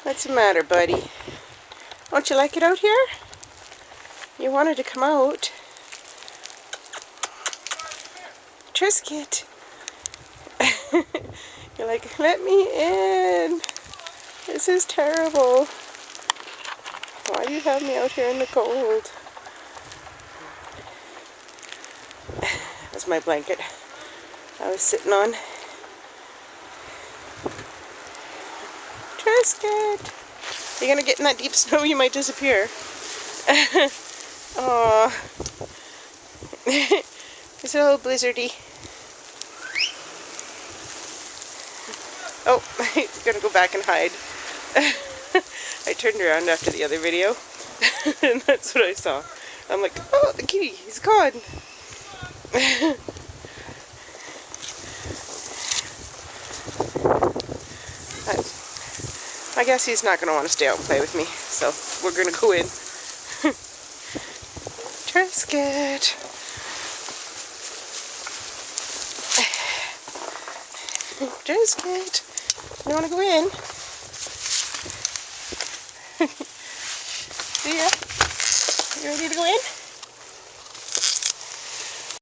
What's the matter, buddy? Don't you like it out here? You wanted to come out. Trisket. You're like, let me in. This is terrible. Why do you have me out here in the cold? That's my blanket I was sitting on. Trisket! You're gonna get in that deep snow, you might disappear. Aww. It's a little blizzardy. Oh, he's gonna go back and hide. I turned around after the other video, and that's what I saw. I'm like, oh, the kitty, he's gone. I guess he's not gonna want to stay out and play with me, so we're gonna go in. Trisket. Trisket. You want to go in? See ya. You ready to go in?